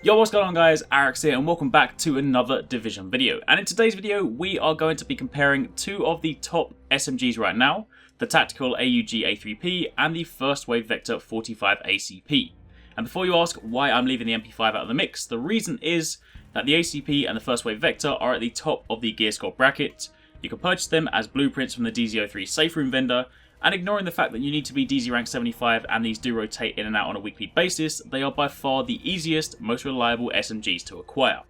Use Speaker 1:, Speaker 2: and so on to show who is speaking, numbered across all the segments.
Speaker 1: Yo, what's going on guys, Arekkz here and welcome back to another Division video. And in today's video, we are going to be comparing two of the top SMGs right now, the Tactical AUG A3P and the First Wave Vector 45 ACP. And before you ask why I'm leaving the MP5 out of the mix, the reason is that the ACP and the First Wave Vector are at the top of the gear score bracket. You can purchase them as blueprints from the DZ03 safe room vendor, and ignoring the fact that you need to be DZ rank 75 and these do rotate in and out on a weekly basis, they are by far the easiest, most reliable SMGs to acquire.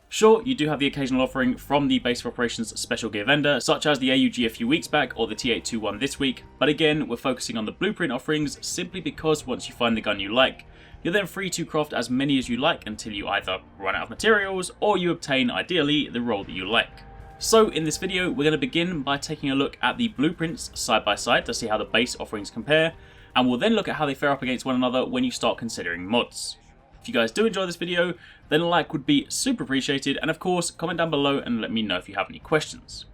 Speaker 1: Sure, you do have the occasional offering from the base of operations special gear vendor, such as the AUG a few weeks back or the T821 this week, but again, we're focusing on the blueprint offerings simply because once you find the gun you like, you're then free to craft as many as you like until you either run out of materials or you obtain, ideally, the role that you like. So in this video, we're going to begin by taking a look at the blueprints side by side to see how the base offerings compare, and we'll then look at how they fare up against one another when you start considering mods. If you guys do enjoy this video, then a like would be super appreciated, and of course, comment down below and let me know if you have any questions.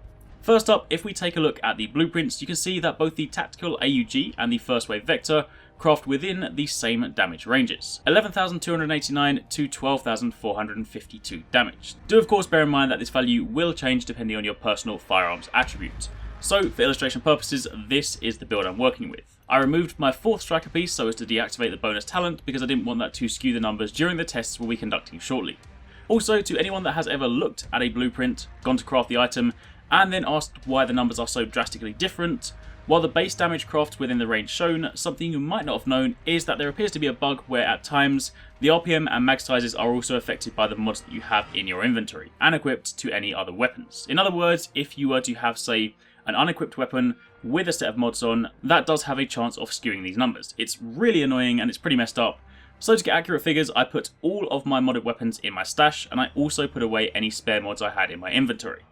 Speaker 1: First up, if we take a look at the blueprints, you can see that both the Tactical AUG and the First Wave Vector craft within the same damage ranges, 11,289 to 12,452 damage. Do of course bear in mind that this value will change depending on your personal firearms attributes. So for illustration purposes, this is the build I'm working with. I removed my 4th striker piece so as to deactivate the bonus talent because I didn't want that to skew the numbers during the tests we'll be conducting shortly. Also, to anyone that has ever looked at a blueprint, gone to craft the item, and then asked why the numbers are so drastically different, while the base damage crafts within the range shown, something you might not have known is that there appears to be a bug where at times the RPM and mag sizes are also affected by the mods that you have in your inventory and equipped to any other weapons. In other words, if you were to have, say, an unequipped weapon with a set of mods on, that does have a chance of skewing these numbers. It's really annoying and it's pretty messed up. So to get accurate figures, I put all of my modded weapons in my stash, and I also put away any spare mods I had in my inventory.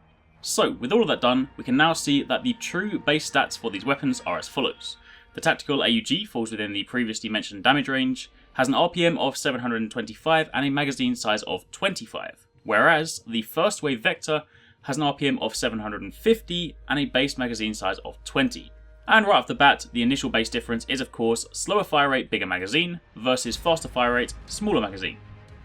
Speaker 1: So, with all of that done, we can now see that the true base stats for these weapons are as follows. The Tactical AUG falls within the previously mentioned damage range, has an RPM of 725 and a magazine size of 25, whereas the First Wave Vector has an RPM of 750 and a base magazine size of 20. And right off the bat, the initial base difference is of course slower fire rate, bigger magazine, versus faster fire rate, smaller magazine.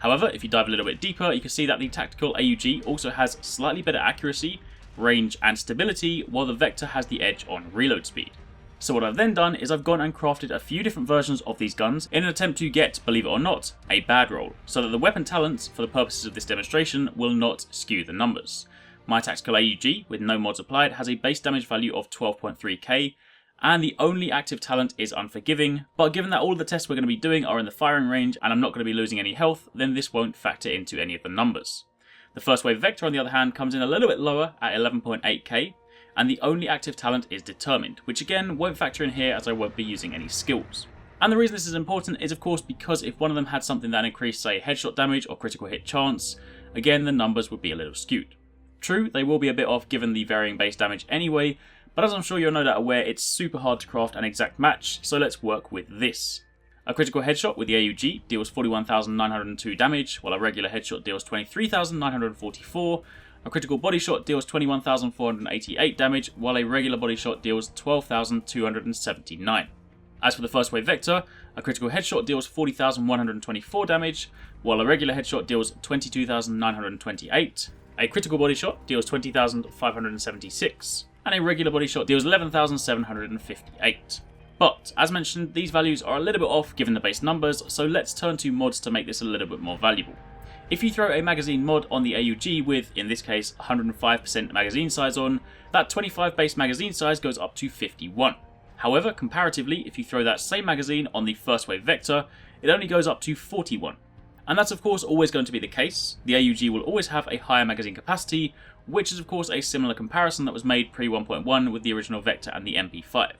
Speaker 1: However, if you dive a little bit deeper, you can see that the Tactical AUG also has slightly better accuracy, range and stability, while the Vector has the edge on reload speed. So what I've then done is I've gone and crafted a few different versions of these guns in an attempt to get, believe it or not, a bad roll, so that the weapon talents, for the purposes of this demonstration, will not skew the numbers. My Tactical AUG, with no mods applied, has a base damage value of 12.3k, and the only active talent is Unforgiving, but given that all of the tests we're going to be doing are in the firing range and I'm not going to be losing any health, then this won't factor into any of the numbers. The First Wave Vector on the other hand comes in a little bit lower at 11.8k, and the only active talent is Determined, which again won't factor in here as I won't be using any skills. And the reason this is important is of course because if one of them had something that increased, say, headshot damage or critical hit chance, again the numbers would be a little skewed. True, they will be a bit off given the varying base damage anyway, but as I'm sure you're no doubt aware, it's super hard to craft an exact match, so let's work with this. A critical headshot with the AUG deals 41,902 damage, while a regular headshot deals 23,944. A critical body shot deals 21,488 damage, while a regular body shot deals 12,279. As for the First Wave Vector, a critical headshot deals 40,124 damage, while a regular headshot deals 22,928. A critical body shot deals 20,576. And a regular body shot deals 11,758. But, as mentioned, these values are a little bit off given the base numbers, so let's turn to mods to make this a little bit more valuable. If you throw a magazine mod on the AUG with, in this case, 105% magazine size on, that 25 base magazine size goes up to 51. However, comparatively, if you throw that same magazine on the First Wave Vector, it only goes up to 41. And that's of course always going to be the case. The AUG will always have a higher magazine capacity, which is of course a similar comparison that was made pre 1.1 with the original Vector and the MP5.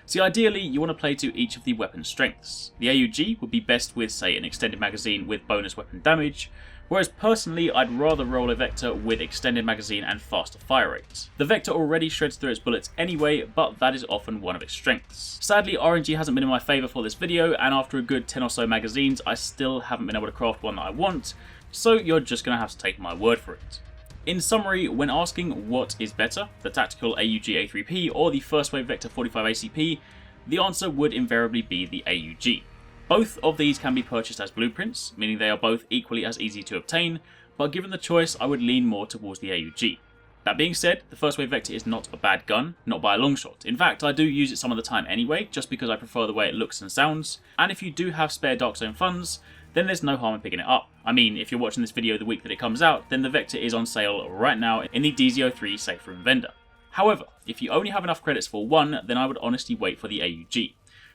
Speaker 1: See, ideally you want to play to each of the weapon strengths. The AUG would be best with, say, an extended magazine with bonus weapon damage, whereas personally I'd rather roll a Vector with extended magazine and faster fire rates. The Vector already shreds through its bullets anyway, but that is often one of its strengths. Sadly, RNG hasn't been in my favour for this video, and after a good 10 or so magazines I still haven't been able to craft one that I want, so you're just going to have to take my word for it. In summary, when asking what is better, the Tactical AUG A3P or the First Wave Vector 45 ACP, the answer would invariably be the AUG. Both of these can be purchased as blueprints, meaning they are both equally as easy to obtain, but given the choice I would lean more towards the AUG. That being said, the first wave Vector is not a bad gun, not by a long shot. In fact, I do use it some of the time anyway, just because I prefer the way it looks and sounds, and if you do have spare Dark Zone funds, then there's no harm in picking it up. I mean, if you're watching this video the week that it comes out, then the Vector is on sale right now in the DZ03 Safe Room vendor. However, if you only have enough credits for one, then I would honestly wait for the AUG.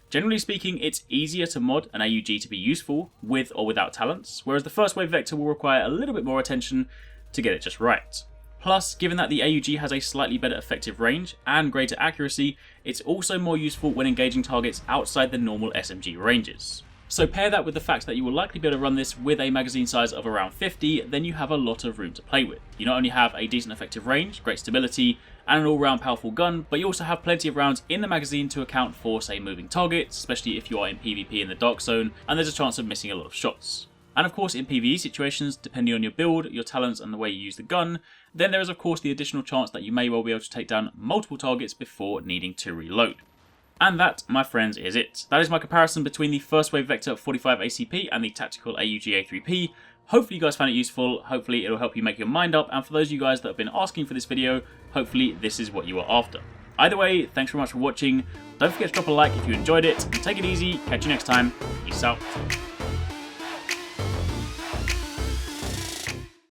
Speaker 1: Generally speaking, it's easier to mod an AUG to be useful, with or without talents, whereas the first wave Vector will require a little bit more attention to get it just right. Plus, given that the AUG has a slightly better effective range and greater accuracy, it's also more useful when engaging targets outside the normal SMG ranges. So pair that with the fact that you will likely be able to run this with a magazine size of around 50, then you have a lot of room to play with. You not only have a decent effective range, great stability, and an all-round powerful gun, but you also have plenty of rounds in the magazine to account for, say, moving targets, especially if you are in PvP in the Dark Zone, and there's a chance of missing a lot of shots. And of course in PvE situations, depending on your build, your talents and the way you use the gun, then there is of course the additional chance that you may well be able to take down multiple targets before needing to reload. And that, my friends, is it. That is my comparison between the First Wave Vector 45 ACP and the Tactical AUG A3P. Hopefully you guys found it useful, hopefully it'll help you make your mind up, and for those of you guys that have been asking for this video, hopefully this is what you are after. Either way, thanks very much for watching, don't forget to drop a like if you enjoyed it, and take it easy, catch you next time, peace out.